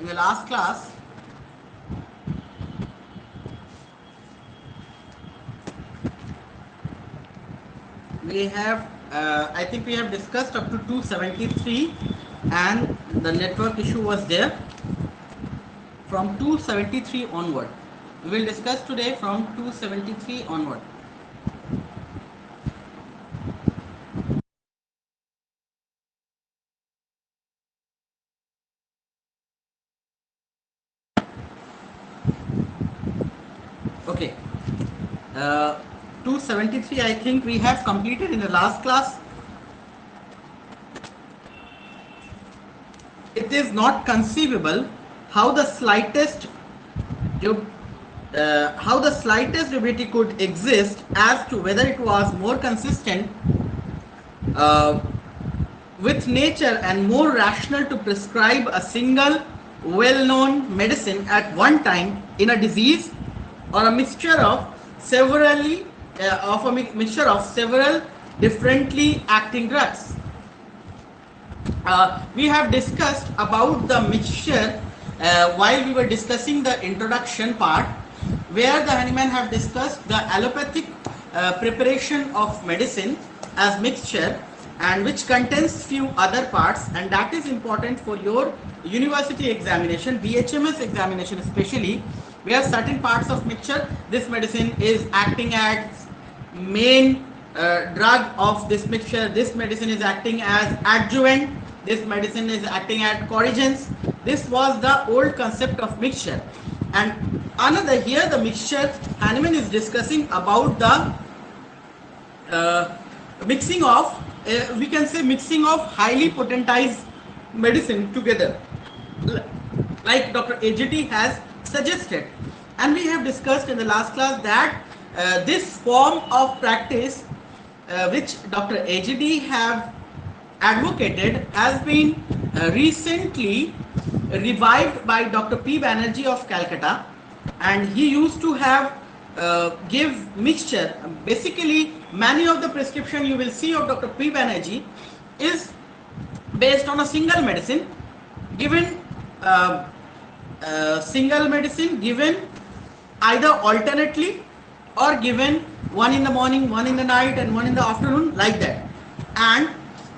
in the last class, we have, I think we have discussed up to 273, and the network issue was there from 273 onward. We will discuss today from 273 onward. Okay. 273 I think we have completed in the last class. It is not conceivable how the slightest dubiety could exist as to whether it was more consistent with nature and more rational to prescribe a single well-known medicine at one time in a disease, or a mixture of several differently acting drugs. We have discussed about the mixture while we were discussing the introduction part, where the Hahnemann have discussed the allopathic preparation of medicine as mixture, and which contains few other parts, and that is important for your university examination, BHMS examination especially, where certain parts of mixture, this medicine is acting as main drug of this mixture, this medicine is acting as adjuvant, this medicine is acting as corrigens. This was the old concept of mixture. And another, here the mixture, Hahnemann is discussing about the mixing of, we can say mixing of highly potentized medicine together, like Dr. AJT has suggested. And we have discussed in the last class that this form of practice which Dr. AJT have advocated has been recently revived by Dr. P. Banerjee of Calcutta, and he used to have give mixture. Basically, many of the prescription you will see of Dr. P. Banerjee is based on a single medicine given either alternately or given one in the morning, one in the night, and one in the afternoon, like that. And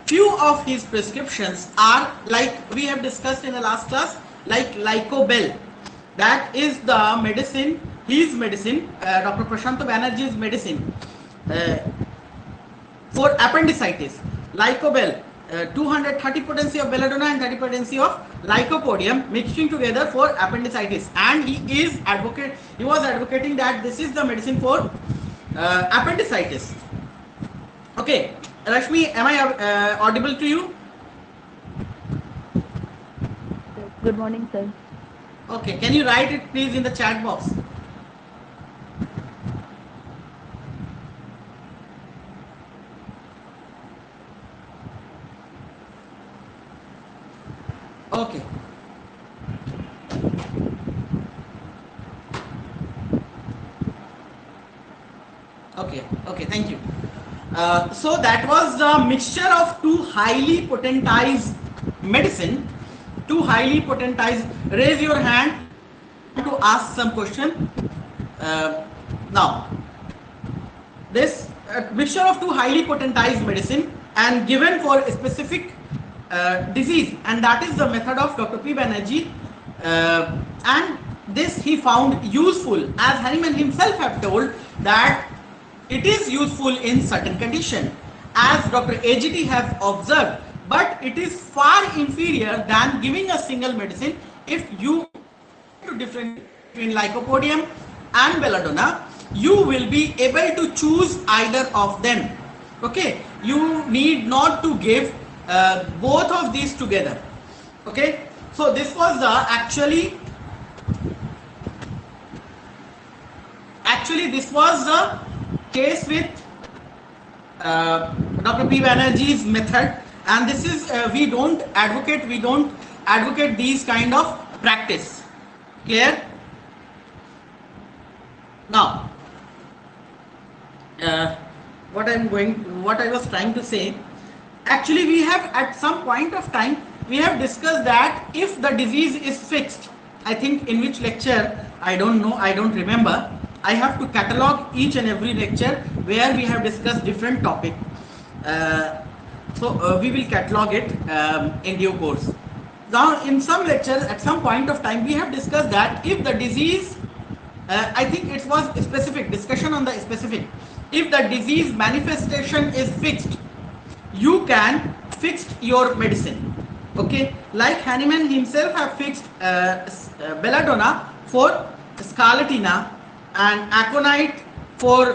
few of his prescriptions are, like we have discussed in the last class, like Lycobel. That is the medicine, his medicine, Dr. Prashanta Banerjee's medicine for appendicitis. Lycobel, 230 potency of belladonna and 30 potency of lycopodium mixing together for appendicitis, and he was advocating that this is the medicine for appendicitis. Okay, Rashmi, am I audible to you? Good morning, sir. Okay, can you write it please in the chat box? Okay. Okay, thank you. So that was the mixture of two highly potentized medicine, raise your hand to ask some question. Now, this mixture of two highly potentized medicine and given for a specific disease, and that is the method of Dr. P. Banerjee, and this he found useful, as Hahnemann himself have told that it is useful in certain condition, as Dr. AJT have observed, but it is far inferior than giving a single medicine. If you to differentiate between lycopodium and belladonna, you will be able to choose either of them. Okay, you need not to give both of these together. Okay, so this was the actually this was the case with Dr. P. Banerjee's method, and this is we don't advocate these kind of practice. Clear? Now, what I was trying to say, actually we have at some point of time we have discussed that if the disease is fixed, I think in which lecture, I don't know, I don't remember. I have to catalog each and every lecture where we have discussed different topic. So we will catalog it in due course. Now in some lectures at some point of time we have discussed that if the disease, I think it was specific discussion on the specific, if the disease manifestation is fixed, you can fix your medicine. Okay, like Hahnemann himself have fixed belladonna for scarlatina and aconite for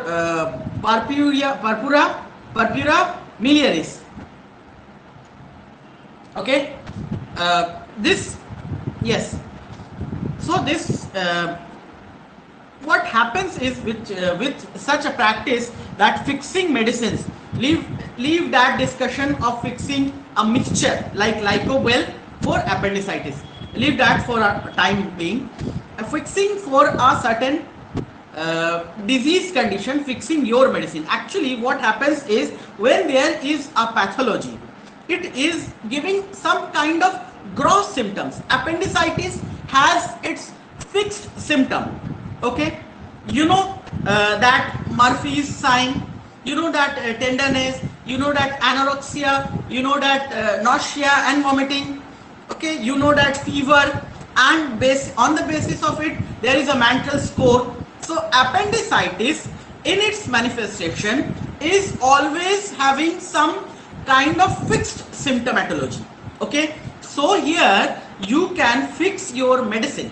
purpura miliaris. Okay, this, yes. So this, what happens is with such a practice that fixing medicines, leave that discussion of fixing a mixture like Lycobel for appendicitis. Leave that for a time being. Fixing for a certain disease condition, fixing your medicine. Actually, what happens is when there is a pathology, it is giving some kind of gross symptoms. Appendicitis has its fixed symptom. Okay, you know that Murphy's sign, you know that tenderness, you know that anorexia, you know that nausea and vomiting. Okay, you know that fever, and on the basis of it there is a Mantel score. So appendicitis in its manifestation is always having some kind of fixed symptomatology. Okay, so here you can fix your medicine.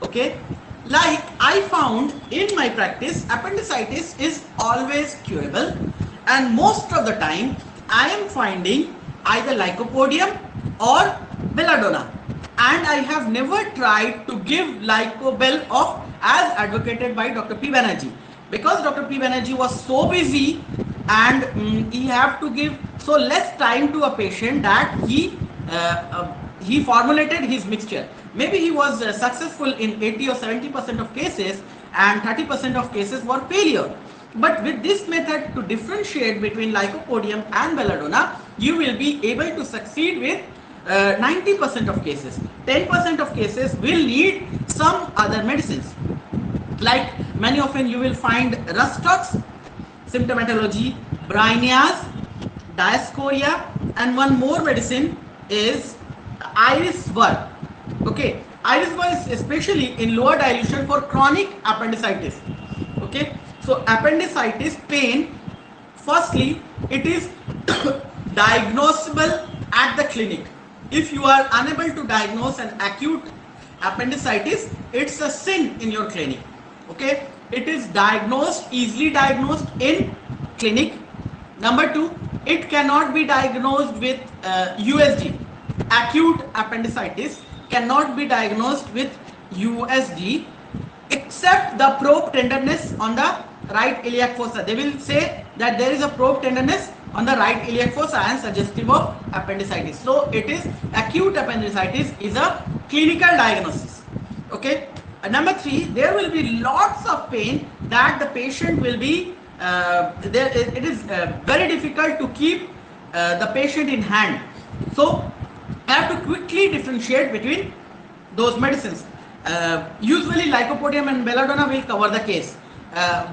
Okay, like I found in my practice, appendicitis is always curable, and most of the time I am finding either lycopodium or belladonna, and I have never tried to give Lycobel of as advocated by Dr. P. Banerjee, because Dr. P. Banerjee was so busy and he have to give so less time to a patient that he formulated his mixture. Maybe he was successful in 80 or 70% of cases, and 30% of cases were failure. But with this method to differentiate between lycopodium and belladonna, you will be able to succeed with 90% of cases. 10% of cases will need some other medicines. Like many often you will find Rustox, symptomatology, Bryennias, Diascoria, and one more medicine is Iris Burr. Okay, Iris Burr is especially in lower dilution for chronic appendicitis. Okay, so appendicitis pain, firstly, it is diagnosable at the clinic. If you are unable to diagnose an acute appendicitis, it's a sin in your clinic. Okay, it is diagnosed, easily diagnosed in clinic. Number two, it cannot be diagnosed with USD. Acute appendicitis cannot be diagnosed with USD except the probe tenderness on the right iliac fossa. They will say that there is a probe tenderness on the right iliac fossa and suggestive of appendicitis. So it is acute appendicitis is a clinical diagnosis. Okay. Number three, there will be lots of pain that the patient will be there. It is very difficult to keep the patient in hand. So I have to quickly differentiate between those medicines. Usually lycopodium and belladonna will cover the case.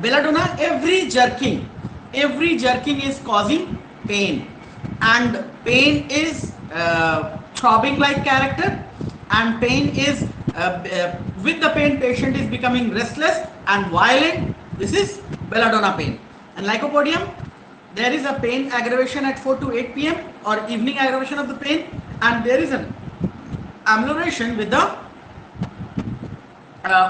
Belladonna, every jerking is causing pain, and pain is throbbing like character, and pain is with the pain patient is becoming restless and violent. This is belladonna pain. And lycopodium, there is a pain aggravation at 4 to 8 p.m. or evening aggravation of the pain, and there is an amelioration with the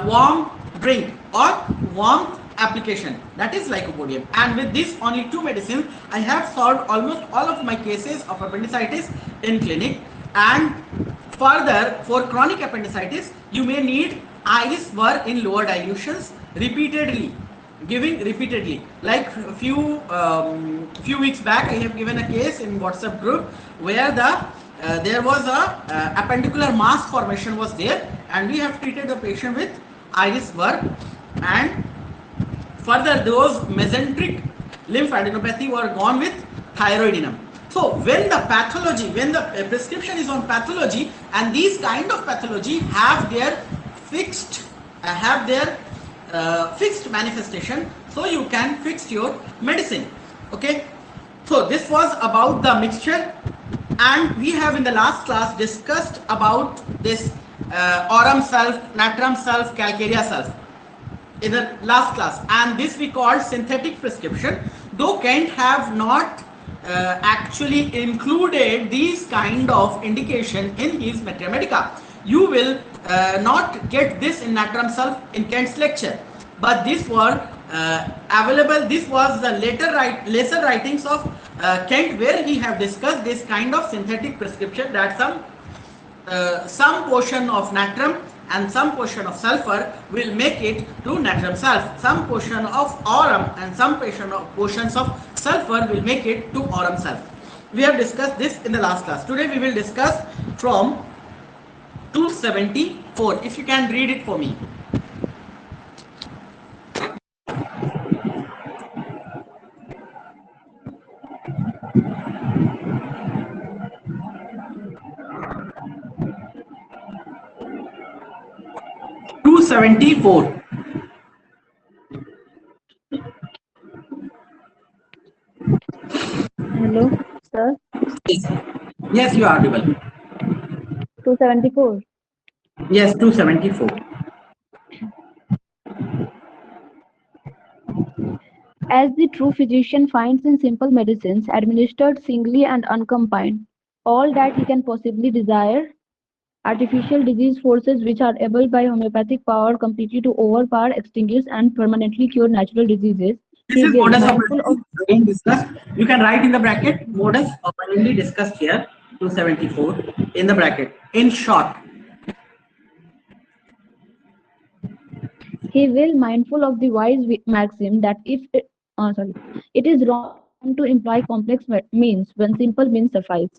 warm drink or warm application, that is lycopodium. And with these only two medicines, I have solved almost all of my cases of appendicitis in clinic. And further, for chronic appendicitis, you may need Iris Burr in lower dilutions repeatedly, giving repeatedly. Like a few weeks back, I have given a case in WhatsApp group where there was a appendicular mass formation was there, and we have treated the patient with Iris Burr. And further, those mesenteric lymphadenopathy were gone with thyroidinum. So when the pathology, when the prescription is on pathology, and these kind of pathology have their fixed, fixed manifestation, so you can fix your medicine. Okay. So this was about the mixture, and we have in the last class discussed about this aurum self, natrum self, calcarea self in the last class, and this we called synthetic prescription. Though Kent have not actually included these kind of indication in his Materia Medica. You will not get this in natrum self in Kent's lecture, but this were available. This was the lesser writings of Kent, where he have discussed this kind of synthetic prescription, that some portion of natrum and some portion of sulfur will make it to natrum self. Some portion of aurum and some portions of sulfur will make it to aurum self. We have discussed this in the last class. Today we will discuss from 274. If you can read it for me. Hello, sir. Yes, you are audible. 274. Yes, 274. As the true physician finds in simple medicines administered singly and uncombined all that he can possibly desire, artificial disease forces which are able by homeopathic power completely to overpower, extinguish, and permanently cure natural diseases. This is modus operandi again discussed. You can write in the bracket modus operandi discussed here, 274 in the bracket. In short, he will mindful of the wise maxim that it is wrong to imply complex means when simple means suffice.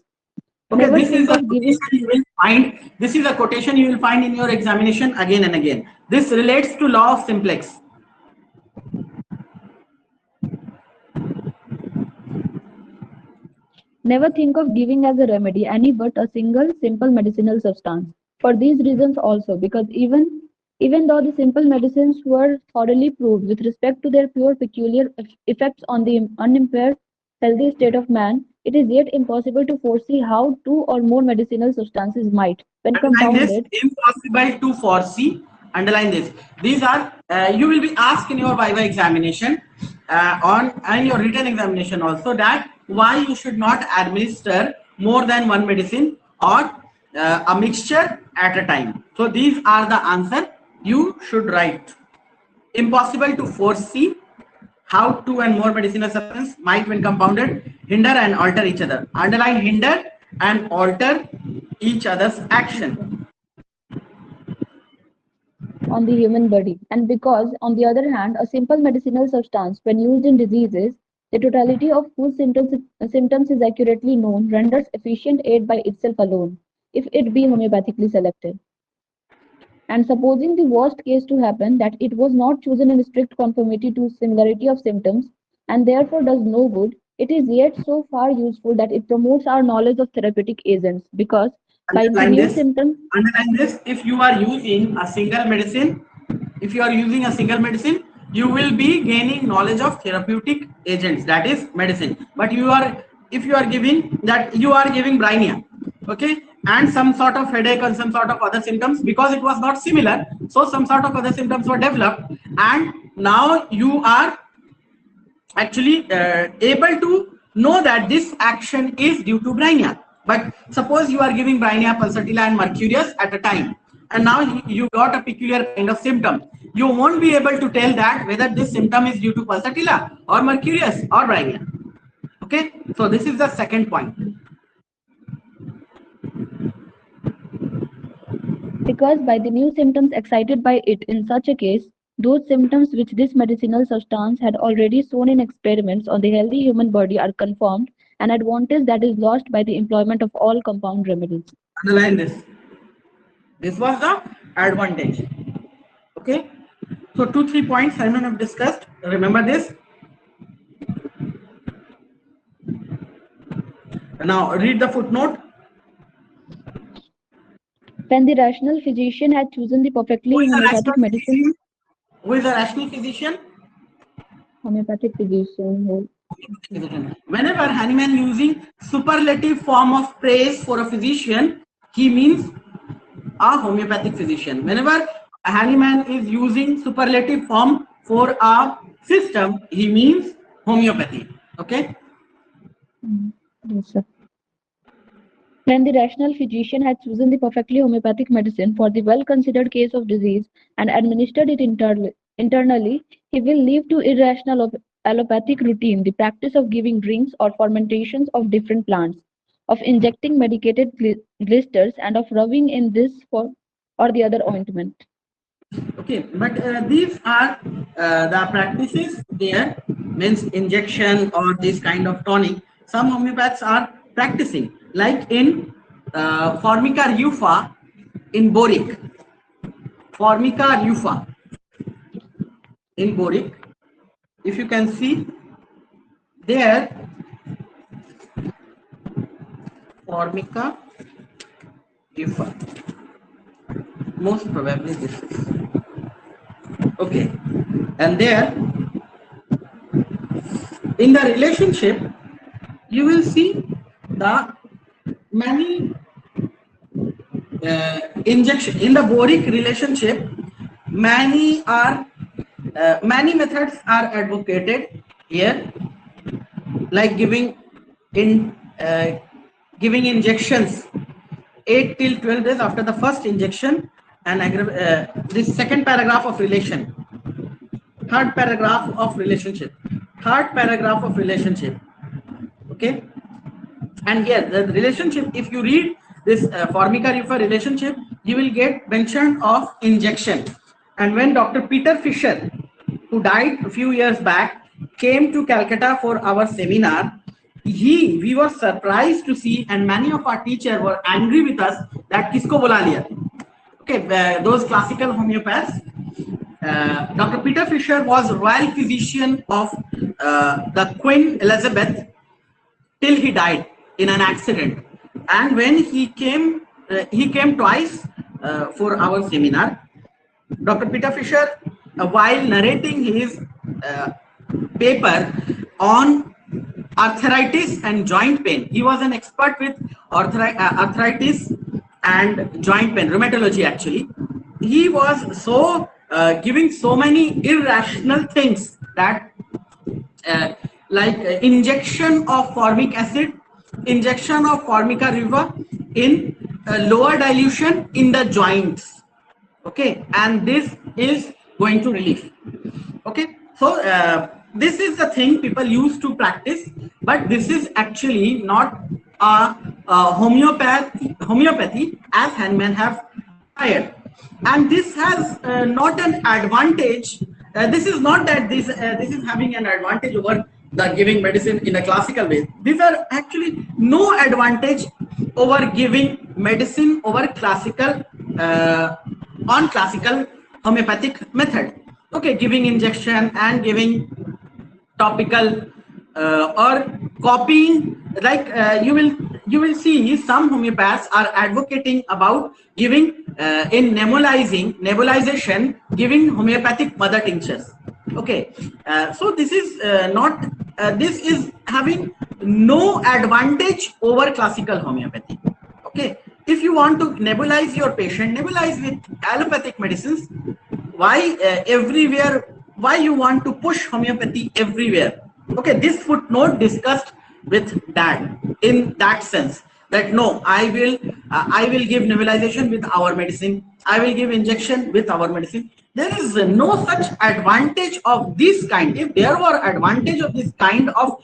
okay, Never this is think a of giving. quotation you will find. This is a quotation you will find in your examination again and again. This relates to law of simplex. Never think of giving as a remedy any but a single simple medicinal substance. For these reasons also, because even though the simple medicines were thoroughly proved with respect to their pure peculiar effects on the unimpaired healthy state of man, it is yet impossible to foresee how two or more medicinal substances might, when Underline this, compounded, impossible to foresee. Underline this. These are, you will be asked in your Viva examination and your written examination also, that why you should not administer more than one medicine or a mixture at a time. So these are the answer you should write. Impossible to foresee how two and more medicinal substances might, when compounded, hinder and alter each other. Underline hinder and alter each other's action on the human body, and because, on the other hand, a simple medicinal substance, when used in diseases, the totality of whose symptoms is accurately known, renders efficient aid by itself alone, if it be homeopathically selected. And supposing the worst case to happen, that it was not chosen in strict conformity to similarity of symptoms, and therefore does no good, it is yet so far useful that it promotes our knowledge of therapeutic agents, because by the new symptoms. Underline this. If you are using a single medicine, you will be gaining knowledge of therapeutic agents, that is medicine. But if you are giving brainia, okay, and some sort of headache and some sort of other symptoms, because it was not similar, so some sort of other symptoms were developed, and now you are actually able to know that this action is due to brainia. But suppose you are giving brainia, pulsatilla and mercurius at a time, and now you got a peculiar kind of symptom. You won't be able to tell that whether this symptom is due to pulsatilla or mercurius or brainia. Okay, so this is the second point. Because by the new symptoms excited by it in such a case, those symptoms which this medicinal substance had already shown in experiments on the healthy human body are confirmed, an advantage that is lost by the employment of all compound remedies. Underline this. This was the advantage. Okay. So 2-3 points Simon have discussed. Remember this. Now read the footnote. When the rational physician had chosen the perfectly Who is a homeopathic rational medicine, physician? Who is a rational physician? homeopathic physician, Whenever Hahnemann using superlative form of praise for a physician, he means a homeopathic physician. Whenever Hahnemann is using superlative form for a system, he means homeopathy. Okay. yes, sir. When the rational physician had chosen the perfectly homeopathic medicine for the well-considered case of disease and administered it internally, he will leave to irrational allopathic routine the practice of giving drinks or fermentations of different plants, of injecting medicated blisters, and of rubbing in this or the other ointment. Okay, but these are the practices there, means injection or this kind of tonic. Some homeopaths are practicing, like in Formica rufa in boric. Formica rufa in boric. If you can see there, Formica rufa. Most probably this is. Okay, and there in the relationship you will see the many injection in the boric relationship. Many many methods are advocated here, like giving injections 8 till 12 days after the first injection, and this second paragraph of relation, third paragraph of relationship, okay. And here the relationship, if you read this Formica rufa relationship, you will get mention of injection. And when Dr. Peter Fisher, who died a few years back, came to Calcutta for our seminar, we were surprised to see, and many of our teachers were angry with us that kisko bola liya. Okay, those classical homeopaths. Dr. Peter Fisher was royal physician of the Queen Elizabeth till he died in an accident. And when he came twice for our seminar. Dr. Peter Fisher, while narrating his paper on arthritis and joint pain, he was an expert with arthritis and joint pain, rheumatology actually. He was so giving so many irrational things that like injection of formic acid, injection of Formica rufa in lower dilution in the joints. Okay, and this is going to relief. Okay, so this is the thing people used to practice, but this is actually not a homeopathy as Hahnemann have hired. And this has not an advantage. This is not that this is having an advantage over the giving medicine in a classical way. These are actually no advantage over giving medicine over classical on classical homeopathic method. Okay, giving injection and giving topical or copying, like you will see some homeopaths are advocating about giving in nebulization, giving homeopathic mother tinctures. Okay, so this is not this is having no advantage over classical homeopathy. Okay, if you want to nebulize your patient, nebulize with allopathic medicines. Why everywhere? Why you want to push homeopathy everywhere? Okay, this footnote discussed with that in that sense, that no, I will give nebulization with our medicine, I will give injection with our medicine. There is no such advantage of this kind. If there were advantage of this kind of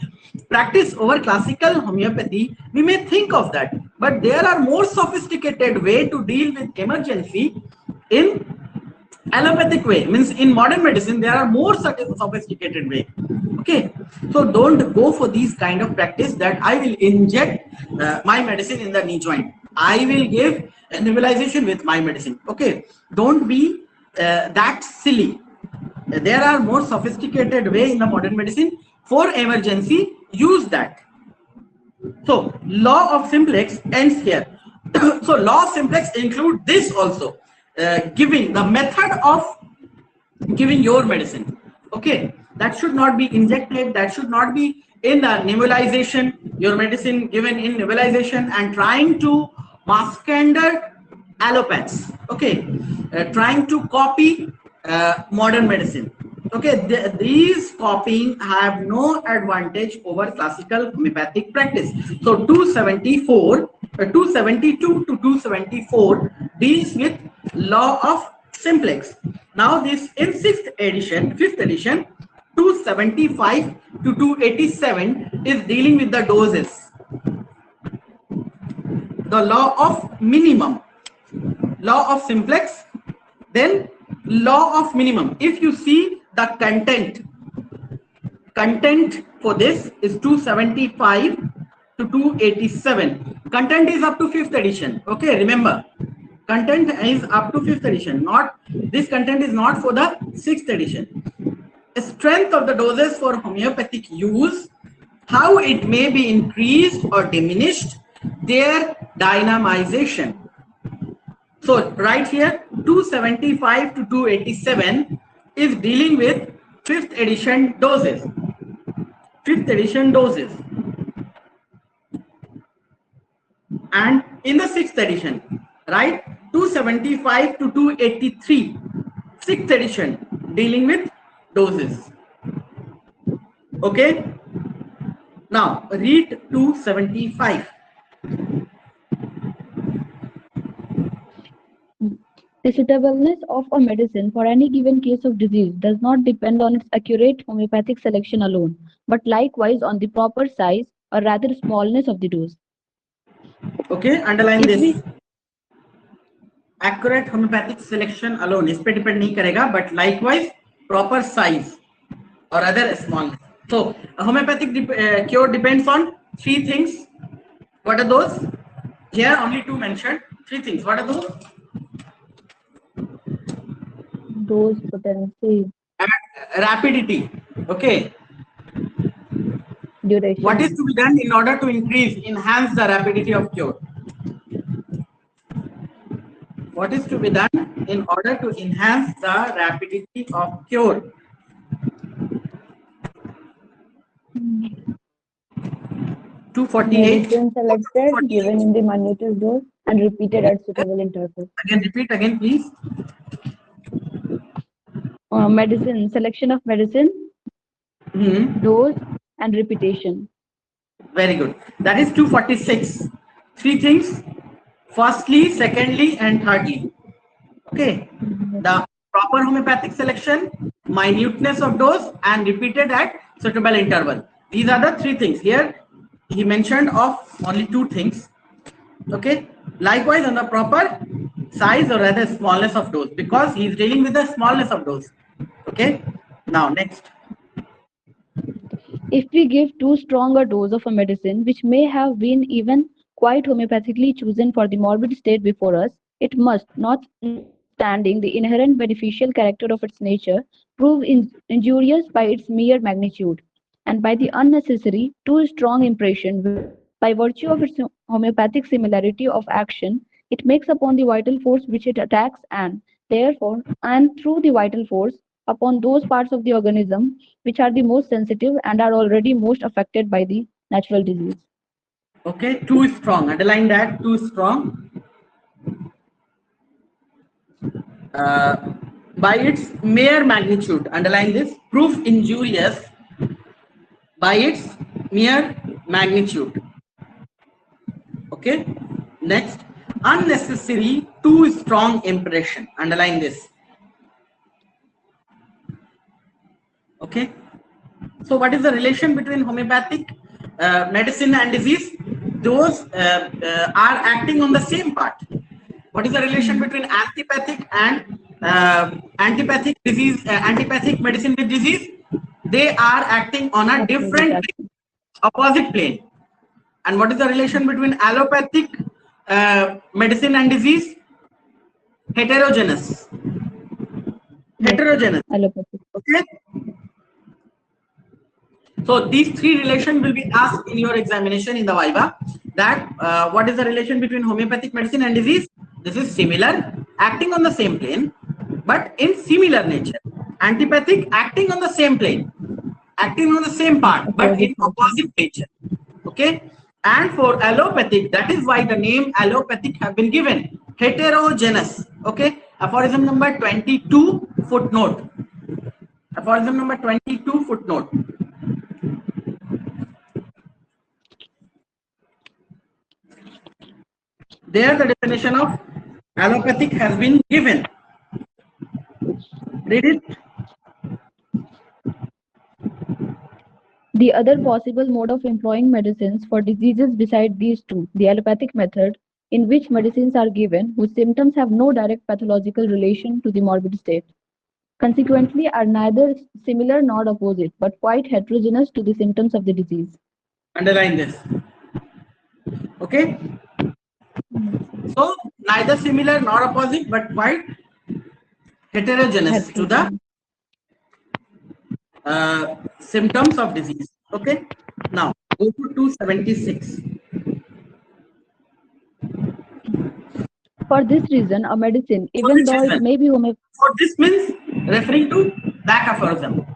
practice over classical homeopathy, we may think of that, but there are more sophisticated way to deal with emergency in allopathic way. Means in modern medicine there are more sophisticated way. Okay, so don't go for these kind of practice that I will inject my medicine in the knee joint, I will give nebulization with my medicine. Okay, don't be that silly. There are more sophisticated way in the modern medicine. For emergency, use that. So law of simplex ends here. So law of simplex include this also, giving the method of giving your medicine. Okay, that should not be injected, that should not be in the nebulization, your medicine given in nebulization and trying to mask under allopaths. Okay, trying to copy modern medicine. Okay, these copying have no advantage over classical homeopathic practice. So 274, 272 to 274 deals with law of simplex. Now this in fifth edition, 275 to 287 is dealing with the doses. The law of minimum, law of simplex, then law of minimum. If you see the content for this is 275 to 287. Content is up to 5th edition. Okay, remember, content is up to 5th edition. Not this content is not for the 6th edition. The strength of the doses for homeopathic use, how it may be increased or diminished, their dynamization. So right here, 275 to 287 is dealing with 5th edition doses. 5th edition doses. And in the 6th edition, right, 275 to 283, 6th edition, dealing with doses. Okay. Now read 275. The suitableness of a medicine for any given case of disease does not depend on its accurate homeopathic selection alone, but likewise on the proper size or rather smallness of the dose. Okay, underline If this. we Accurate homeopathic selection alone इस पे depend नहीं करेगा, but likewise proper size or other smallness. So homeopathic cure depends on 3 things. What are those? Here only 2 mentioned. 3 things. What are those? dose, potency, Rapidity. Okay. duration. What is to be done in order to enhance the rapidity of cure? What is to be done in order to enhance the rapidity of cure? Medicine selected, given in the minutest dose, and repeated at suitable intervals. Again, repeat again, please. Medicine, selection of medicine, dose, and repetition. Very good. That is 246. 3 things. Firstly, secondly, and thirdly. Okay. The proper homeopathic selection, minuteness of dose, and repeated at suitable interval. These are the 3 things. Here he mentioned of only 2 things. Okay. Likewise on the proper size or rather smallness of dose, because he is dealing with the smallness of dose. Okay. Now next. If we give too strong a dose of a medicine, which may have been even quite homeopathically chosen for the morbid state before us, it must, notwithstanding the inherent beneficial character of its nature, prove injurious by its mere magnitude, and by the unnecessary, too strong impression, by virtue of its homeopathic similarity of action, it makes upon the vital force which it attacks, and therefore, and through the vital force, upon those parts of the organism which are the most sensitive and are already most affected by the natural disease. Okay, too strong. Underline that, too strong. By its mere magnitude. Underline this. Proof injurious by its mere magnitude. Okay. Next, unnecessary, too strong impression. Underline this. Okay. So what is the relation between homeopathic medicine and disease? Those are acting on the same part. What is the relation between antipathic and antipathic disease, antipathic medicine with disease? They are acting on a different plane, opposite plane. And what is the relation between allopathic medicine and disease? Heterogeneous. Heterogeneous. Allopathic. Okay. So these three relations will be asked in your examination in the Viva. That what is the relation between homeopathic medicine and disease? This is similar, acting on the same plane, but in similar nature. Antipathic, acting on the same plane, acting on the same part, but in opposite nature. Okay. And for allopathic, that is why the name allopathic have been given. Heterogeneous. Okay. Aphorism number 22 footnote. Aphorism number 22 footnote. There the definition of allopathic has been given. Read it. The other possible mode of employing medicines for diseases beside these two, the allopathic method, in which medicines are given whose symptoms have no direct pathological relation to the morbid state, consequently are neither similar nor opposite, but quite heterogeneous to the symptoms of the disease. Underline this. Okay. So neither similar nor opposite, but quite heterogeneous to the symptoms of disease. Okay. Now go to 276. For this reason, a medicine, even though it may be homeopathic. For this means referring to that aphorism,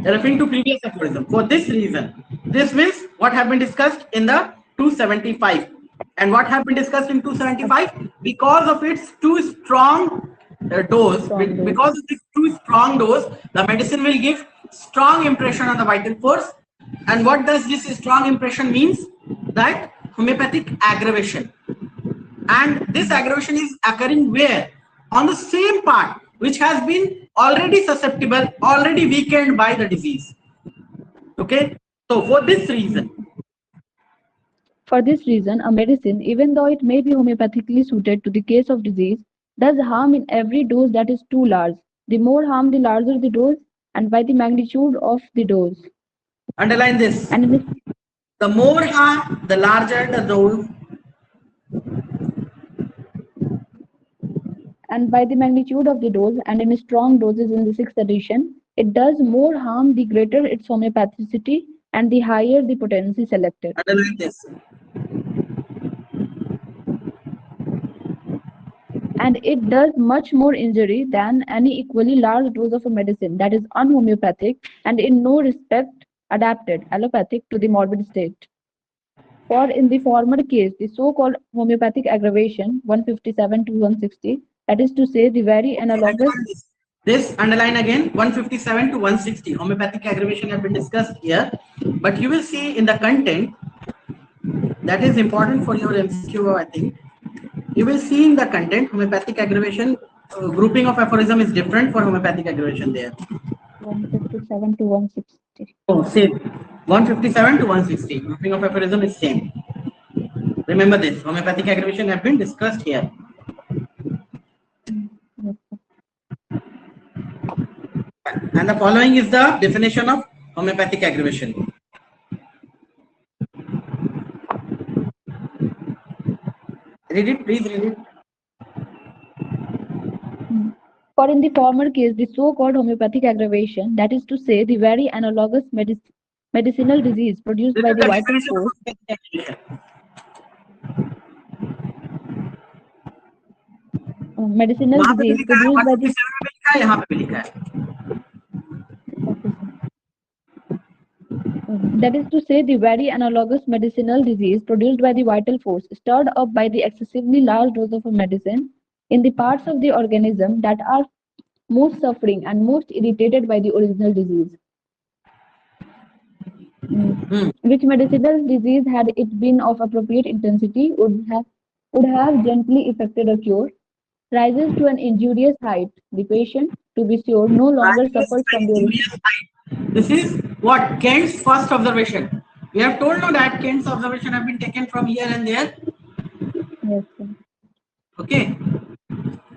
referring to previous aphorism. For this reason, this means what have been discussed in the 275. And what have been discussed in 275? Because of its too strong dose, because of its too strong dose, the medicine will give strong impression on the vital force. And what does this strong impression means? That homeopathic aggravation. And this aggravation is occurring where? On the same part which has been already susceptible, already weakened by the disease. Okay. So for this reason, a medicine, even though it may be homeopathically suited to the case of disease, does harm in every dose that is too large. The more harm, the larger the dose, and by the magnitude of the dose. Underline this. And the more harm, the larger the dose. And by the magnitude of the dose, and in strong doses in the 6th edition, it does more harm the greater its homeopathicity and the higher the potency selected. Underline this. And it does much more injury than any equally large dose of a medicine that is unhomeopathic and in no respect adapted, allopathic, to the morbid state. For in the former case, the so-called homeopathic aggravation, 157 to 160, that is to say, the very analogous. This underline again, 157 to 160. Homeopathic aggravation have been discussed here, but you will see in the content that is important for your MCQ, I think. You will see in the content homeopathic aggravation grouping of aphorism is different for homeopathic aggravation there. 157 to 160. Oh, same. 157 to 160. Grouping of aphorism is same. Remember this. Homeopathic aggravation have been discussed here. And the following is the definition of homeopathic aggravation. Read it, please read it. For in the former case, the so-called homeopathic aggravation, that is to say, the very analogous medicinal disease produced by the vital force. Medicinal disease produced by the. That is to say, the very analogous medicinal disease produced by the vital force, stirred up by the excessively large dose of a medicine in the parts of the organism that are most suffering and most irritated by the original disease. Which medicinal disease, had it been of appropriate intensity, would have gently effected a cure, rises to an injurious height. The patient, to be sure, no longer suffers from the original. This is what Kent's first observation. We have told you that Kent's observation have been taken from here and there. Yes, sir. Okay.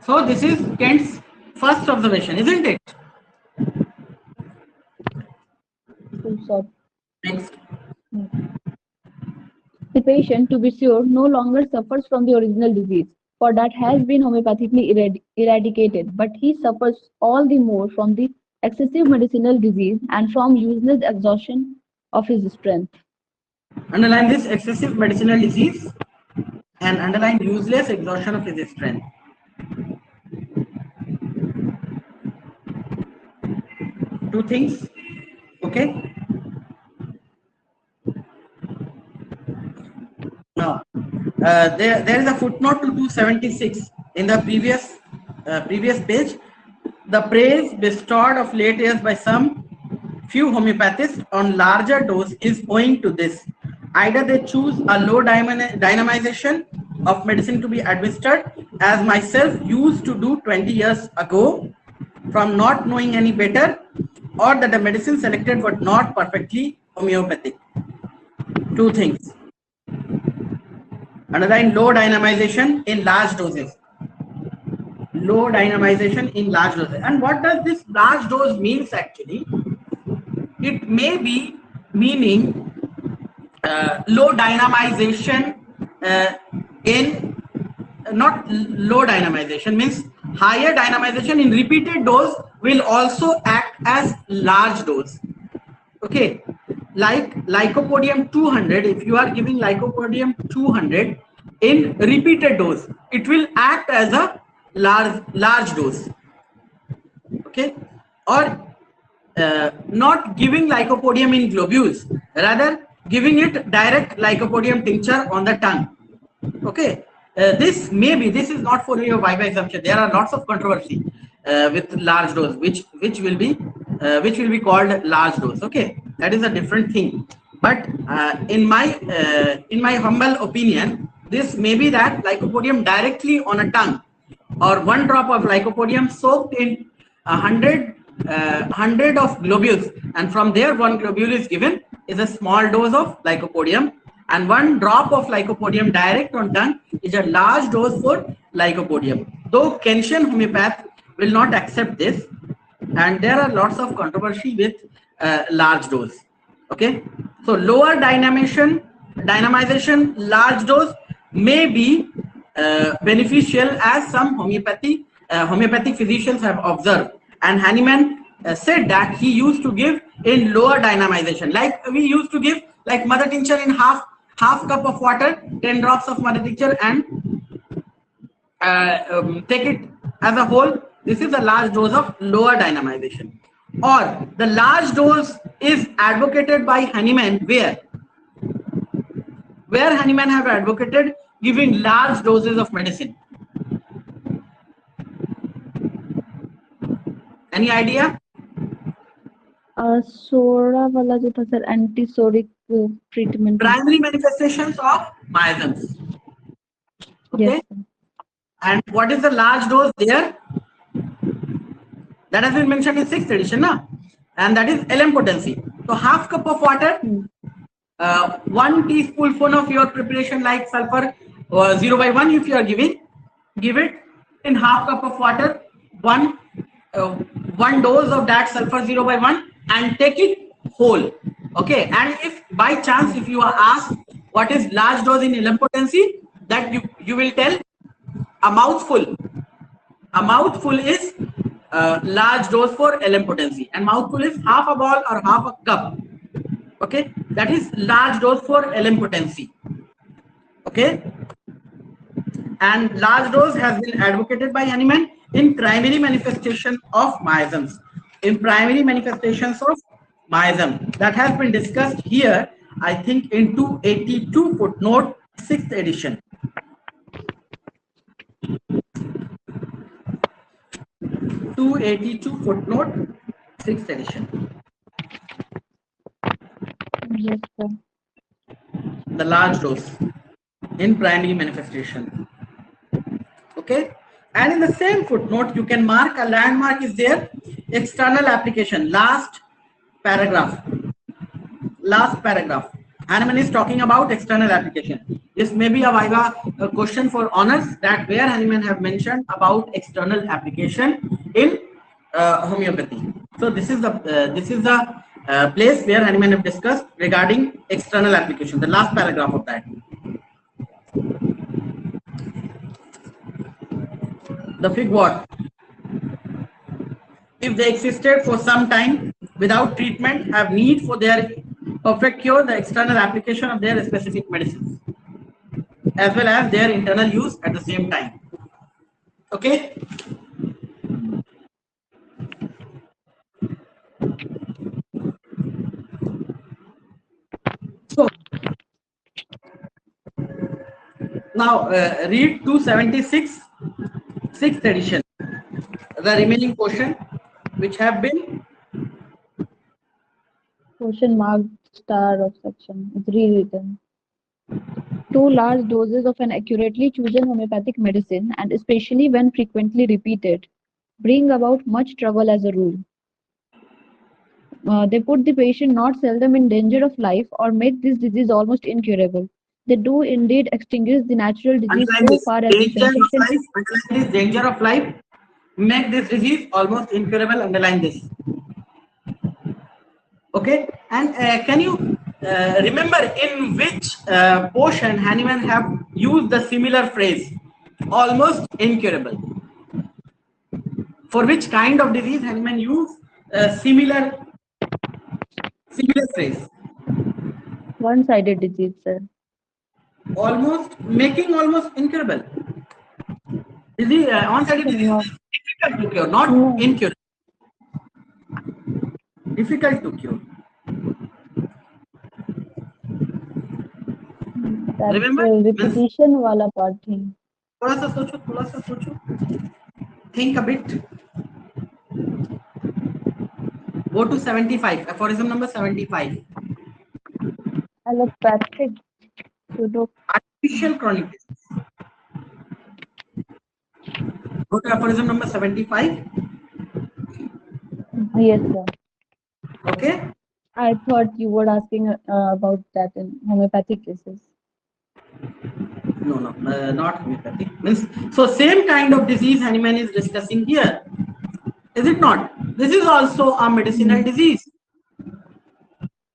So this is Kent's first observation, isn't it? Next. The patient, to be sure, no longer suffers from the original disease, for that has been homeopathically eradicated, but he suffers all the more from the excessive medicinal disease, and from useless exhaustion of his strength. Underline this: excessive medicinal disease and underline useless exhaustion of his strength. Two things. Okay. Now, there is a footnote to 276 in the previous page. The praise bestowed of late years by some few homeopathists on larger dose is owing to this. Either they choose a low dynamization of medicine to be administered, as myself used to do 20 years ago, from not knowing any better, or that the medicine selected was not perfectly homeopathic. Two things. Underline low dynamization in large doses. Low dynamization in large doses. And what does this large dose means actually? It may be meaning low dynamization in not low dynamization, means higher dynamization in repeated dose will also act as large dose. Okay, like lycopodium 200, if you are giving lycopodium 200 in repeated dose, it will act as a large dose. Okay, or not giving lycopodium in globules, rather giving it direct lycopodium tincture on the tongue. Okay, this is not for your Viva assumption. There are lots of controversy with large dose, which will be called large dose. Okay, that is a different thing. But in my humble opinion, this may be that lycopodium directly on a tongue, or one drop of lycopodium soaked in 100 of globules, and from there one globule is given, is a small dose of lycopodium, and one drop of lycopodium direct on tongue is a large dose for lycopodium. Though Kenshin homeopath will not accept this, and there are lots of controversy with large dose. Okay, so lower dynamization large dose may be beneficial, as some homeopathic physicians have observed, and Hahnemann said that he used to give in lower dynamization, like we used to give like mother tincture in half cup of water, 10 drops of mother tincture, and take it as a whole. This is a large dose of lower dynamization. Or the large dose is advocated by Hahnemann, where Hahnemann have advocated giving large doses of medicine. Any idea? सोरा वाला जो था sir antipsoric treatment. Primary manifestations of miasms. Okay. Yes. And what is the large dose there? That has been mentioned in 6th edition, na? And that is LM potency. So half cup of water, 1 teaspoon of your preparation like sulfur 0/1, if you are giving, give it in half cup of water, one dose of that sulfur 0/1, and take it whole. Okay, and if by chance if you are asked what is large dose in LM potency, that you will tell a mouthful. A mouthful is large dose for LM potency, and mouthful is half a ball or half a cup. Okay, that is large dose for LM potency. Okay, and large dose has been advocated by Hahnemann in primary manifestation of miasms. In primary manifestations of miasm, that has been discussed here, I think in 282 footnote 6th edition. Footnote 6th edition. Yes, sir. The large dose in primary manifestation. Okay, and in the same footnote you can mark a landmark is there, external application, last paragraph. Hahnemann is talking about external application. This may be a Viva question for honors, that where Hahnemann have mentioned about external application in homeopathy. So this is the place where Hahnemann have discussed regarding external application, the last paragraph of that. The fig what? if they existed for some time without treatment, have need for their perfect cure, the external application of their specific medicines, as well as their internal use at the same time. Okay. So now read 276, 6th edition, the remaining portion which have been Question marked star of section is rewritten. Too large doses of an accurately chosen homeopathic medicine, and especially when frequently repeated, bring about much trouble as a rule. They put the patient not seldom in danger of life or make this disease almost incurable. They do indeed extinguish the natural disease underline so this far as the danger of sensation. life, underline this danger of life, make this disease almost incurable, underline this. Okay, and can you remember in which portion Hahnemann have used the similar phrase, almost incurable? For which kind of disease Hahnemann used similar phrase? One-sided disease, sir. Almost, making almost incurable. Disease, on-sided disease No. is difficult to cure, not No. incurable. Difficult to cure. That's Remember? repetition वाला part थी. थोड़ा सा सोचो. Think a bit. Go to 75. Aphorism number 75. Allopathic pseudo. Artificial chronic disease. Go to aphorism number 75. Yes, sir. Okay. I thought you were asking about that in homeopathic cases. No, not homeopathic. So same kind of disease Hahnemann is discussing here. Is it not? This is also a medicinal disease.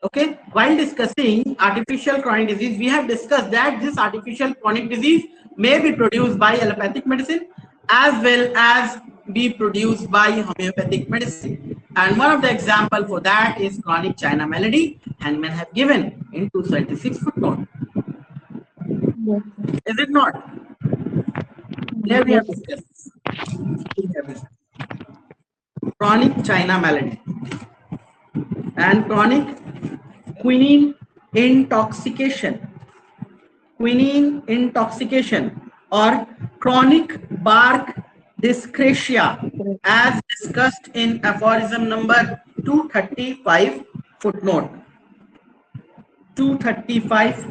Okay. While discussing artificial chronic disease, we have discussed that this artificial chronic disease may be produced by allopathic medicine as well as be produced by homeopathic medicine. And one of the example for that is chronic China malady, Hahnemann have given in 276 footnote. Yes. Is it not? There we have discussed. Chronic China malady and chronic quinine intoxication. Quinine intoxication or chronic bark dyscrasia as discussed in aphorism number 235 footnote. 235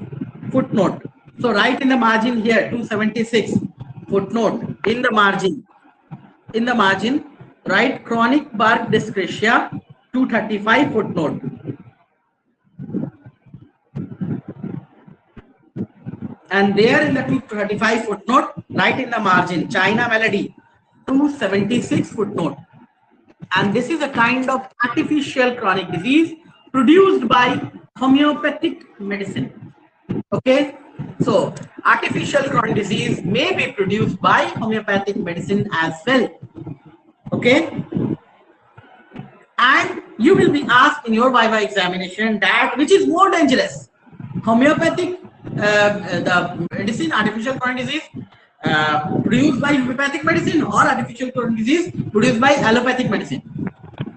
footnote. So write in the margin here 276 footnote in the margin. In the margin, write chronic bark dyscrasia 235 footnote. And there in the 235 footnote, write in the margin China malady 276 footnote. And this is a kind of artificial chronic disease produced by homeopathic medicine. Okay, so artificial chronic disease may be produced by homeopathic medicine as well. Okay, and you will be asked in your Viva examination that which is more dangerous, homeopathic the medicine, artificial chronic disease produced by homeopathic medicine, or artificial chronic disease produced by allopathic medicine.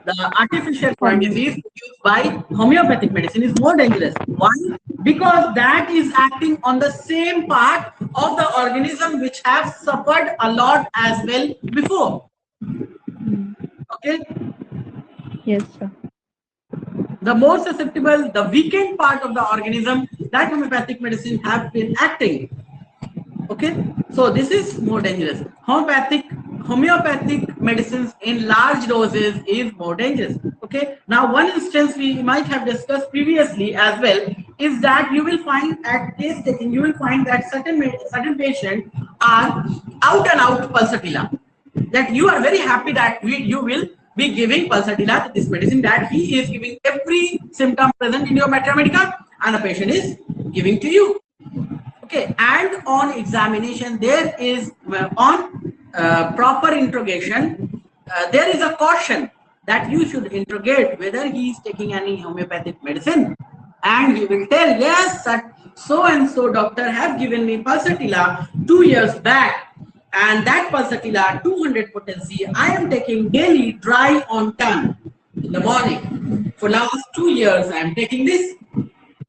The artificial chronic disease produced by homeopathic medicine is more dangerous. Why? Because that is acting on the same part of the organism which have suffered a lot as well before. Okay. Yes, sir. The more susceptible, the weakened part of the organism that homeopathic medicine have been acting. Okay, so this is more dangerous. Homeopathic medicines in large doses is more dangerous. Okay, now one instance we might have discussed previously as well is that you will find at case taking, you will find that certain patients are out and out pulsatilla. That you are very happy that you will be giving pulsatilla to this medicine, that he is giving every symptom present in your Mathemedica and the patient is giving to you. Okay, and on examination there is on proper interrogation there is a caution that you should interrogate whether he is taking any homeopathic medicine, and he will tell, yes, so and so doctor have given me pulsatilla 2 years back, and that pulsatilla 200 potency I am taking daily dry on tongue in the morning. For last 2 years I am taking this.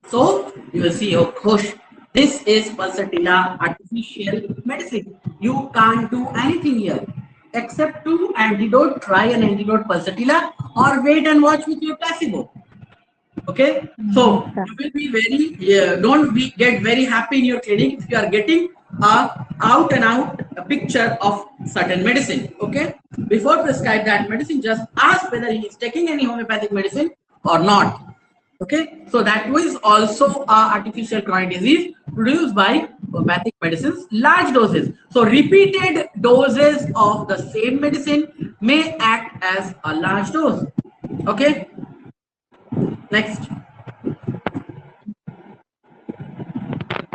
So you will see, oh gosh, this is pulsatilla artificial medicine. You can't do anything here except to antidote, try an antidote pulsatilla, or wait and watch with your placebo. Okay, so you will be very don't be get very happy in your clinic if you are getting a out and out a picture of certain medicine. Okay, before prescribe that medicine, just ask whether he is taking any homeopathic medicine or not. Okay, so that was also a artificial chronic disease produced by homeopathic medicines, large doses. So repeated doses of the same medicine may act as a large dose. Okay, next.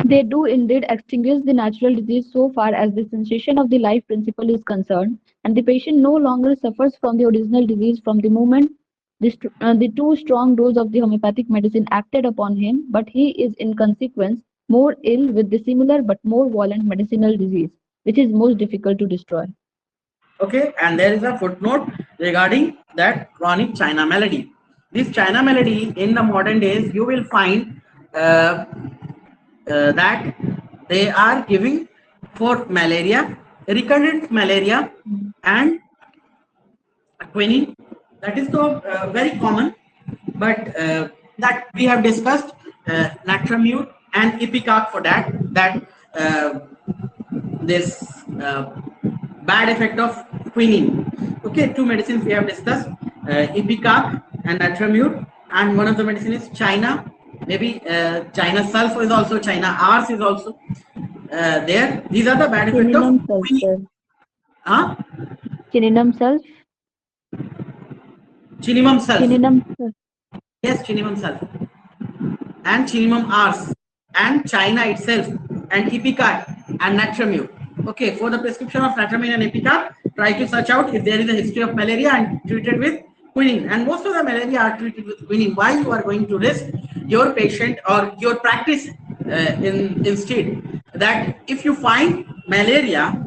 They do indeed extinguish the natural disease so far as the cessation of the life principle is concerned, and the patient no longer suffers from the original disease from the moment the too strong dose of the homeopathic medicine acted upon him, but he is in consequence more ill with the similar but more violent medicinal disease, which is most difficult to destroy. Okay, and there is a footnote regarding that chronic China malady. This China malady in the modern days, you will find that they are giving for malaria, recurrent malaria, and quinine. That is so very common, but that we have discussed natramute and ipecac for that. This bad effect of quinine. Okay, two medicines we have discussed, ipecac and natramute, and one of the medicine is China. Maybe China sulf is also, China ars is also there. These are the bad effect of quinine. Huh? Chininum sulf. Chinimum sulf. Chininum sulf. Yes, chinimum sulf. And chinimum ars. And China itself. And ipecac and natramute. Okay, for the prescription of natramine and ipecac, try to search out if there is a history of malaria and treated with quinine. And most of the malaria are treated with quinine. Why you are going to risk your patient or your practice instead? That if you find malaria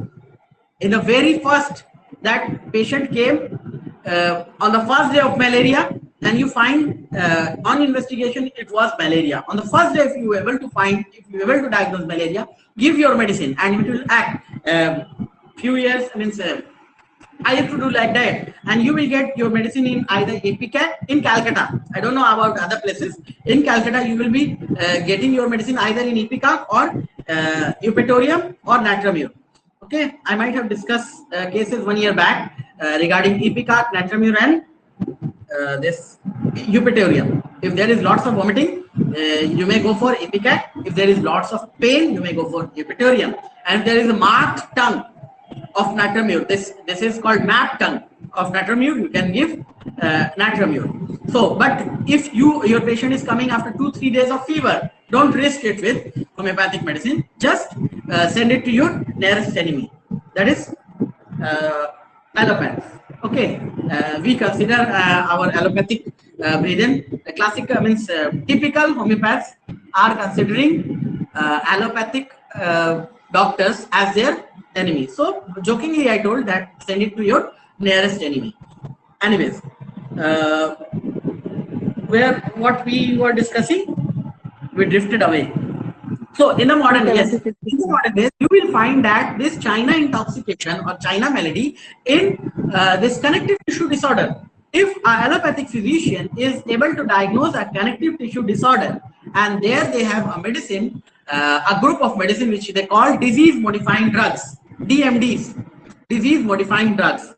in the very first, that patient came on the first day of malaria, and you find on investigation it was malaria. On the first day, if you are able to find, if you are able to diagnose malaria, give your medicine and it will act. Few years, means I have to do like that, and you will get your medicine in either ipecac in Calcutta. I don't know about other places. In Calcutta, you will be getting your medicine either in ipecac or eupatorium or natramute. Okay, I might have discussed cases 1 year back regarding ipecac, natramure, and this eupatorium. If there is lots of vomiting, you may go for ipecac. If there is lots of pain, you may go for eupatorium. And if there is a marked tongue of natramure, this is called map tongue of natramure, you can give natramure. So, but if your patient is coming after 2-3 days of fever, don't risk it with homeopathic medicine. Just send it to your nearest enemy, that is allopaths. Okay, we consider our allopathic brethren, classic means typical homeopaths are considering allopathic doctors as their enemy. So jokingly I told that send it to your nearest enemy. Anyways, what we were discussing, we drifted away. So in the modern days, you will find that this China intoxication or China malady in this connective tissue disorder. If an allopathic physician is able to diagnose a connective tissue disorder, and there they have a medicine, a group of medicine which they call disease modifying drugs, DMDs, disease modifying drugs,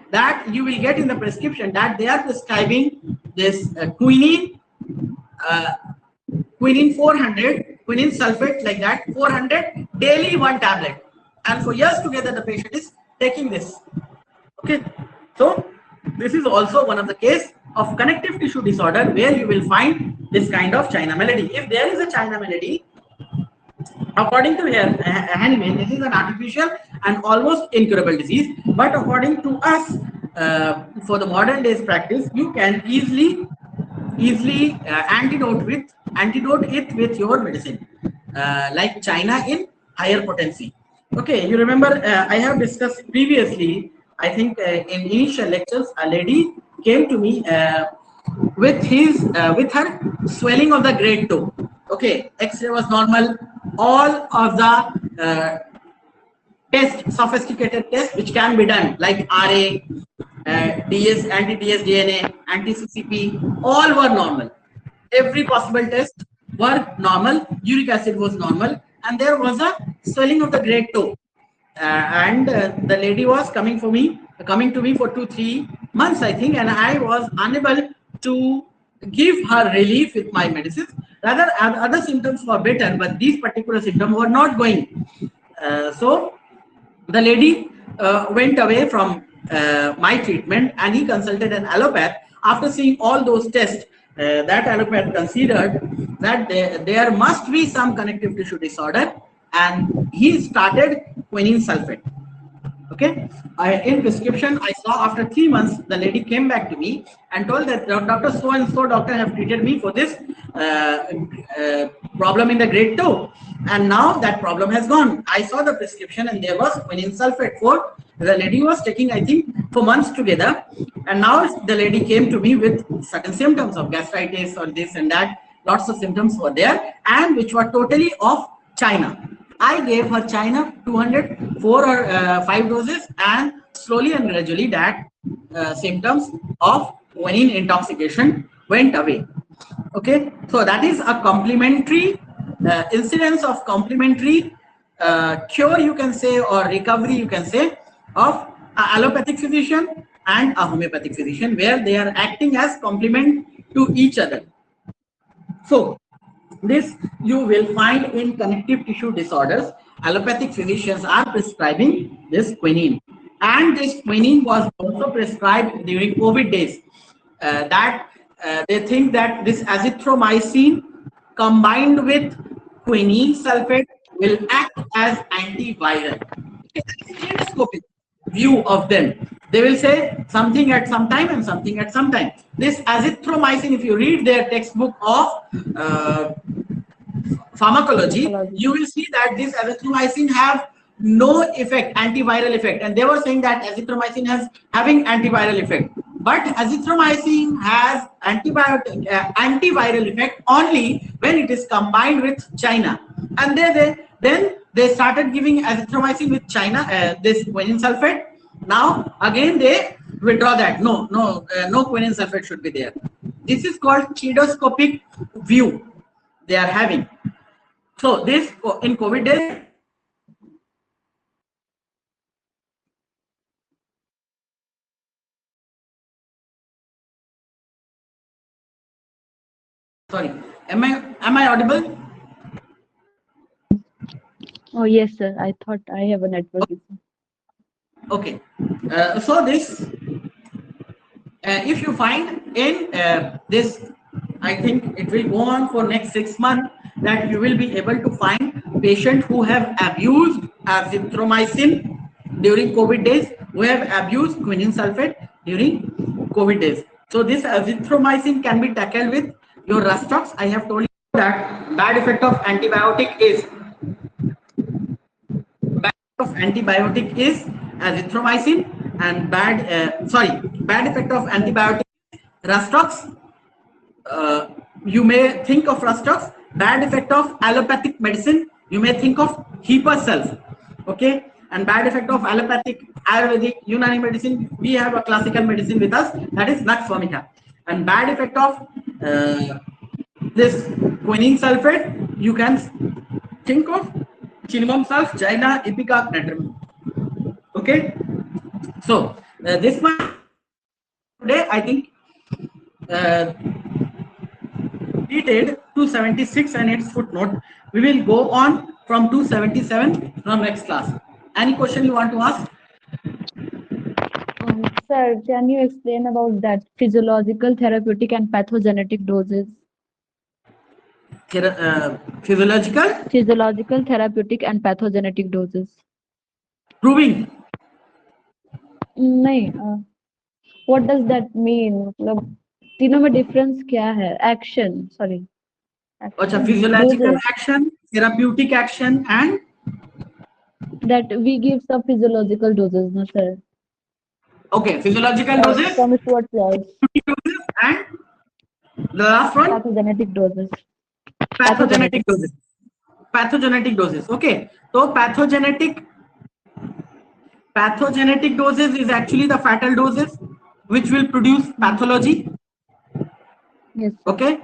that you will get in the prescription that they are prescribing this quinine, quinine 400, quinine sulfate, like that, 400 daily, 1 tablet, and for years together the patient is taking this. Okay, so this is also one of the case of connective tissue disorder where you will find this kind of China malady. If there is a China malady, according to Hahnemann, this is an artificial and almost incurable disease, but according to us, for the modern days practice, you can easily antidote it with your medicine, like China in higher potency. Okay, you remember I have discussed previously, I think in initial lectures, a lady came to me with her swelling of the great toe. Okay, X-ray was normal. All of the sophisticated tests which can be done, like RA, DS, anti-DS DNA, anti-CCP, all were normal. Every possible test were normal. Uric acid was normal, and there was a swelling of the great toe. And the lady was coming to me for 2-3 months, I think, and I was unable to give her relief with my medicines. Rather, other symptoms were better, but these particular symptoms were not going. So the lady went away from my treatment, and he consulted an allopath. After seeing all those tests, that allopath considered that there must be some connective tissue disorder, and he started quinine sulfate. Okay, in prescription, I saw after 3 months, the lady came back to me and told that Dr. So and so doctor have treated me for this problem in the great toe, and now that problem has gone. I saw the prescription and there was quinine sulfate for the lady was taking, I think, for months together, and now the lady came to me with certain symptoms of gastritis or this and that. Lots of symptoms were there, and which were totally of China. I gave her China 204 or 5 doses, and slowly and gradually that symptoms of quinine intoxication went away. Okay, so that is a complementary incidence of complementary cure, you can say, or recovery, you can say, of an allopathic physician and a homeopathic physician, where they are acting as complement to each other. So this you will find in connective tissue disorders. Allopathic physicians are prescribing this quinine, and this quinine was also prescribed during COVID days. They think that this azithromycin combined with quinine sulfate will act as antiviral. Stereoscopic view of them. They will say something at some time and something at some time. This azithromycin, if you read their textbook of pharmacology, you will see that this azithromycin have no effect, antiviral effect, and they were saying that azithromycin has having antiviral effect. But azithromycin has antiviral effect only when it is combined with China, and then they started giving azithromycin with China, this quinine sulfate. Now again they withdraw that. No quinine sulfate should be there. This is called stereoscopic view they are having. So this in COVID days. Sorry, am I audible? Oh, yes, sir. I thought I have a network issue. Okay. So this, if you find in this, I think it will go on for next 6 months, that you will be able to find patients who have abused azithromycin during COVID days, who have abused quinine sulfate during COVID days. So this azithromycin can be tackled with your Rustox. I have told you that bad effect of antibiotic is azithromycin, and bad effect of antibiotic Rustox. You may think of Rustox. Bad effect of allopathic medicine, you may think of Hepa. Okay, and bad effect of allopathic, Ayurvedic, Unani medicine, we have a classical medicine with us, that is Nux vomica. And bad effect of this quinine sulfate, you can think of Chinnamon sulf, China, Ipecac, Natrum. Okay, so this one today, I think detailed 276 and its footnote. We will go on from 277 from next class. Any question you want to ask? Sir, can you explain about that physiological, therapeutic, and pathogenetic doses? Physiological, therapeutic, and pathogenetic doses. Proving. नहीं What does that mean? मतलब तीनों में difference क्या है? Action, sorry. अच्छा, Action, physiological doses. action, therapeutic action, and That we give some physiological doses, no sir. okay, physiological doses, From Stuart Claus. doses, and the last one, Pathogenetic doses. pathogenetic doses. Pathogenetic doses. Okay, so pathogenic doses is actually the fatal doses which will produce pathology. Yes. Sir. Okay,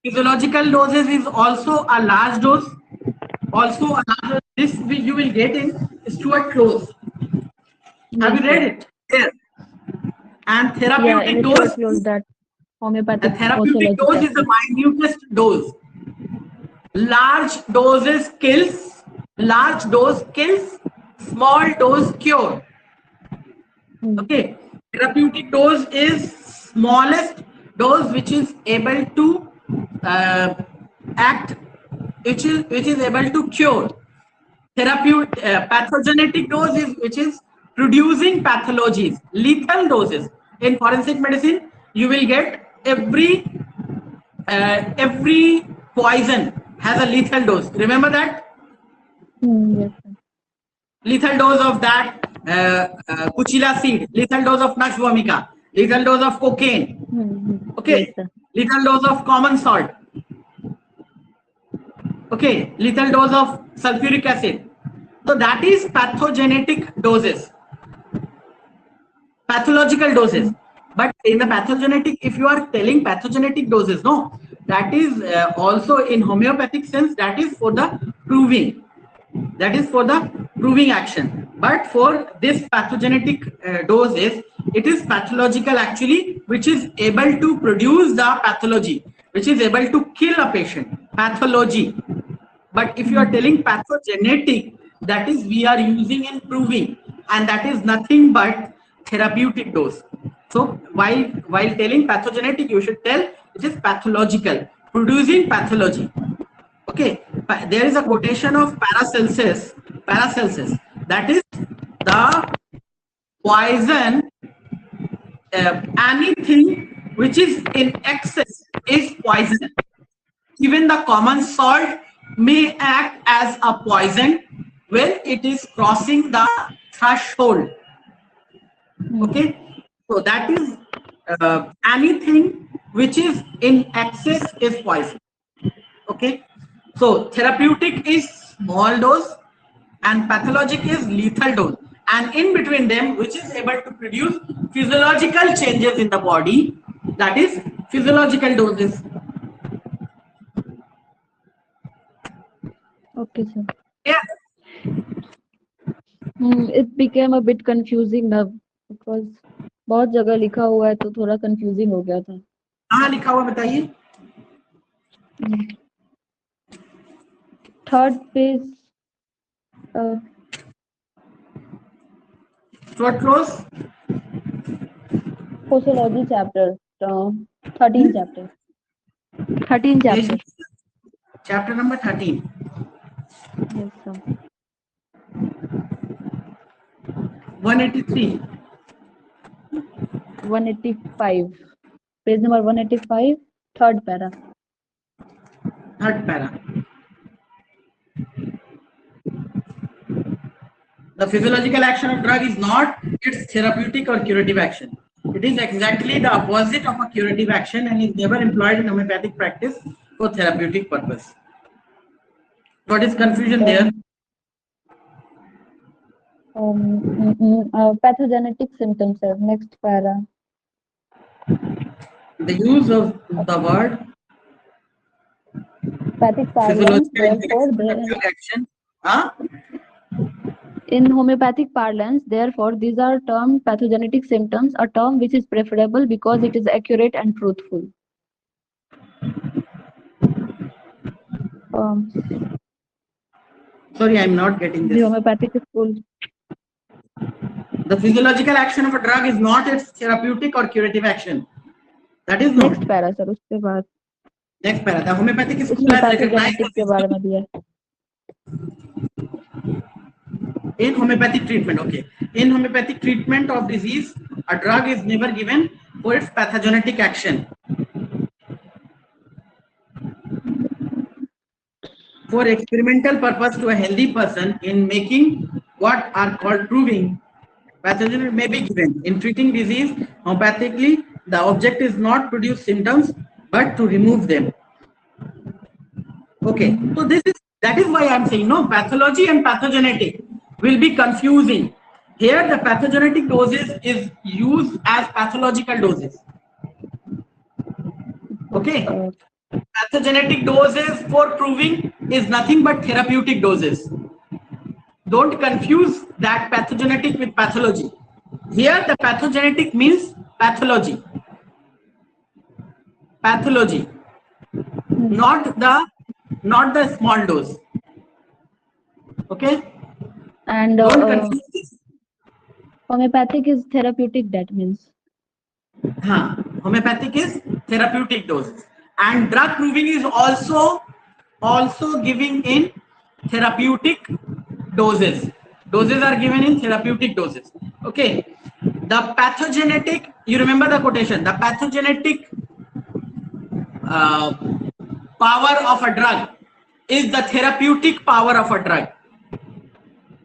physiological doses is also a large dose. Also, this you will get in Stuart Close. Have Yes, you read sir. it? There. And Yeah, therapeutic in dose, Stuart Claus that a homeopathic therapeutic pathology dose is the chapter. minutest dose. Large doses kills, large dose kills, small dose cure. Okay, therapeutic dose is smallest dose which is able to act, which is able to cure. Therapeutic pathogenetic dose is which is producing pathologies. Lethal doses in forensic medicine, you will get every poison has a lethal dose. Remember that? Yes, sir. Lethal dose of that Cuchilla seed, lethal dose of Nux vomica, lethal dose of cocaine, Yes, okay, sir. lethal dose of common salt, okay, lethal dose of sulfuric acid. So that is pathogenetic doses, pathological doses. But in the pathogenetic, if you are telling pathogenetic doses, no, that is also in homeopathic sense, that is for the proving. That is for the proving action. But for this pathogenetic doses, it is pathological actually, which is able to produce the pathology, which is able to kill a patient. Pathology. But if you are telling pathogenetic, that is we are using in proving, and that is nothing but therapeutic dose. So while telling pathogenetic, you should tell it is pathological, producing pathology. Okay, there is a quotation of Paracelsus. Paracelsus, that is the poison. Anything which is in excess is poison. Even the common salt may act as a poison when it is crossing the threshold. Okay, so that is anything which is in excess is poison. Okay, so therapeutic is small dose and pathologic is lethal dose, and in between them, which is able to produce physiological changes in the body, that is physiological doses. Okay, sir. Yeah. It became a bit confusing now because बहुत जगह लिखा हुआ है तो थोड़ा confusing हो गया था. कहाँ लिखा हुआ बताइए? Third page. What close? Posology chapter. 13 chapter. 13 chapter. Chapter number 13. Yes, sir. 183. 185. Page number 185. Third para. Third para. The physiological action of drug is not its therapeutic or curative action. It is exactly the opposite of a curative action and is never employed in homeopathic practice for therapeutic purpose. What is confusion there? Pathogenetic symptoms, sir. Next para. The use of the word Pathic parlance, therefore, action. Huh? In homeopathic parlance, therefore, these are termed pathogenetic symptoms, a term which is preferable because it is accurate and truthful. Sorry, I'm not getting this. The homeopathic school. The physiological action of a drug is not its therapeutic or curative action. That is next para, sir. उसके बाद. Next para. The homeopathic school has recognized के बारे में दिया. In homeopathic treatment, okay. In homeopathic treatment of disease, a drug is never given for its pathogenetic action. For experimental purpose to a healthy person in making what are called proving pathogen may be given. In treating disease homeopathically, the object is not produce symptoms but to remove them. Okay, so that is why I'm saying no, pathology and pathogenetic will be confusing. Here the pathogenetic doses is used as pathological doses. Okay, pathogenetic doses for proving is nothing but therapeutic doses. Don't confuse that pathogenetic with pathology. Here the pathogenetic means pathology. Pathology, not the small dose. Okay? And Don't confuse this. homeopathic is therapeutic, that means. Homeopathic is therapeutic doses. And drug proving is also giving in therapeutic doses. Doses are given in therapeutic doses. Okay. The pathogenetic, you remember the quotation, the pathogenetic power of a drug is the therapeutic power of a drug.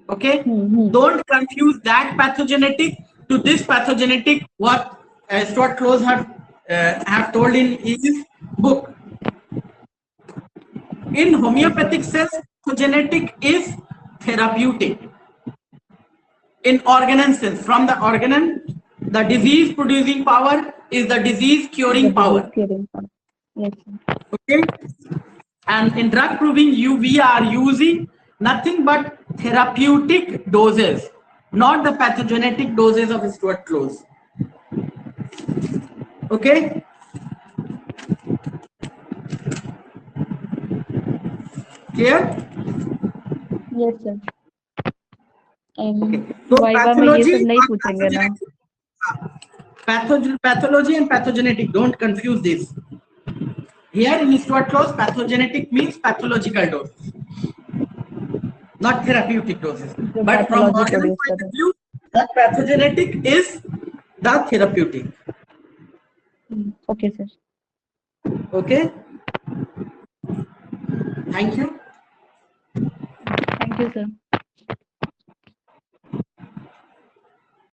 Okay. Don't confuse that pathogenetic to this pathogenetic, what Stuart Close have told in his book. In homeopathic sense, pathogenetic is therapeutic. In organon sense, from the organon, the disease producing power is the disease curing power. Yes. Okay. And in drug proving, we are using nothing but therapeutic doses, not the pathogenetic doses of Stuart Close. Okay. Clear? Yes, sir. Okay. So viva में ये सब नहीं पूछेंगे ना. Pathology and pathogenetic, don't confuse this. Here in Stuart Close, pathogenetic means pathological dose, not therapeutic doses. But from organon point of view, that pathogenetic is the therapeutic. Okay, sir. Okay. Thank you. Thank you, sir.